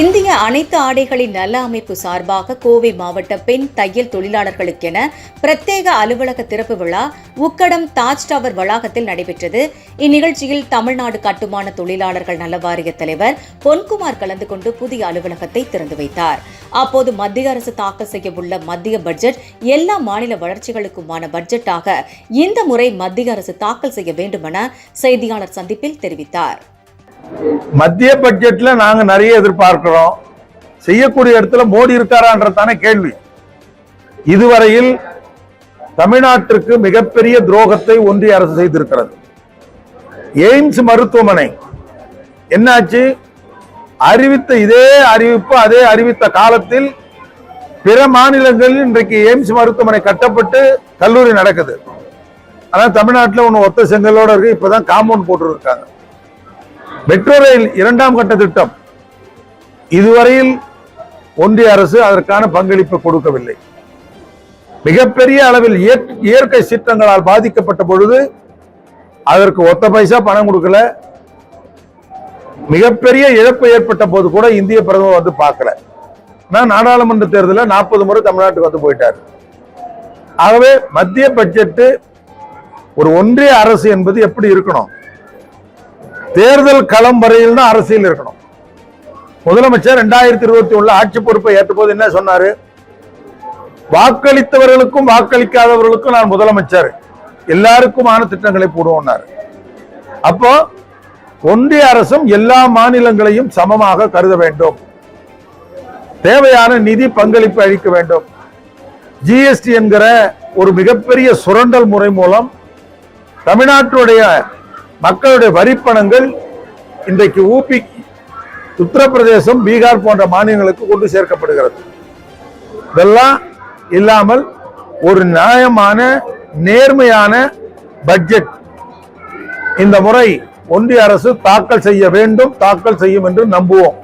இந்திய அனைத்து ஆடைகளின் நல அமைப்பு சார்பாக கோவை மாவட்ட பெண் தையல் தொழிலாளர்களுக்கென பிரத்யேக அலுவலக திறப்பு விழா உக்கடம் தாஜ் டவர் வளாகத்தில் நடைபெற்றது. இந்நிகழ்ச்சியில் தமிழ்நாடு கட்டுமான தொழிலாளர்கள் நல வாரிய தலைவர் பொன்குமார் கலந்து கொண்டு புதிய அலுவலகத்தை திறந்து வைத்தார். அப்போது மத்திய அரசு தாக்கல் செய்யவுள்ள மத்திய பட்ஜெட் எல்லா மாநில வளர்ச்சிகளுக்குமான பட்ஜெட்டாக இந்த முறை மத்திய அரசு தாக்கல் செய்ய வேண்டுமென செய்தியாளர் சந்திப்பில் தெரிவித்தார். மத்திய பட்ஜெட்ல நாங்க நிறைய எதிர்பார்க்கிறோம். செய்யக்கூடிய இடத்துல மோடி இருக்காரான்றதான கேள்வி. இதுவரையில் தமிழ்நாட்டிற்கு மிகப்பெரிய துரோகத்தை ஒன்றிய அரசு செய்திருக்கிறது. எய்ம்ஸ் மருத்துவமனை என்னாச்சு? அறிவித்த இதே அறிவிப்பு அதே அறிவித்த காலத்தில் பிற மாநிலங்களில் இன்றைக்கு எய்ம்ஸ் மருத்துவமனை கட்டப்பட்டு கல்லூரி நடக்குது. ஆனா தமிழ்நாட்டில் ஒன்னு ஒத்த செங்கலோட இருக்கு. இப்பதான் காம்பவுண்ட் போட்டு இருக்காங்க. மெட்ரோ ரயில் 2ஆம் கட்ட திட்டம் இதுவரையில் ஒன்றிய அரசு அதற்கான பங்களிப்பு கொடுக்கவில்லை. மிகப்பெரிய அளவில் இயற்கை சீற்றங்களால் பாதிக்கப்பட்ட பொழுது அதற்கு ஒத்த பைசா பணம் கொடுக்கல. மிகப்பெரிய இழப்பு ஏற்பட்ட போது கூட இந்திய பிரதமர் வந்து பார்க்கல. நாடாளுமன்ற தேர்தலில் 40 முறை தமிழ்நாட்டுக்கு வந்து போயிட்டார். ஆகவே மத்திய பட்ஜெட் ஒரு ஒன்றிய அரசு என்பது எப்படி இருக்கணும்? தேர்தல் களம் வரையில் தான் அரசியல் இருக்கணும். முதலமைச்சர் 2021 ஆட்சி பொறுப்பை ஏற்ற போது என்ன சொன்னாரு? வாக்களித்தவர்களுக்கும் வாக்களிக்காதவர்களுக்கும் நான் முதலமைச்சர், எல்லாருக்குமான திட்டங்களை போடுவோம். அப்போ ஒன்றிய அரசும் எல்லா மாநிலங்களையும் சமமாக கருத வேண்டும். தேவையான நிதி பங்களிப்பு அளிக்க வேண்டும். ஜிஎஸ்டி என்கிற ஒரு மிகப்பெரிய சுரண்டல் முறை மூலம் தமிழ்நாட்டுடைய மக்களுடைய வரிப்பணங்கள் இன்றைக்கு ஊபி, உத்தரப்பிரதேசம், பீகார் போன்ற மாநிலங்களுக்கு கொண்டு சேர்க்கப்படுகிறது. இதெல்லாம் இல்லாமல் ஒரு நியாயமான நேர்மையான பட்ஜெட் இந்த முறை ஒன்றிய அரசு தாக்கல் செய்ய வேண்டும், தாக்கல் செய்யும் என்று நம்புவோம்.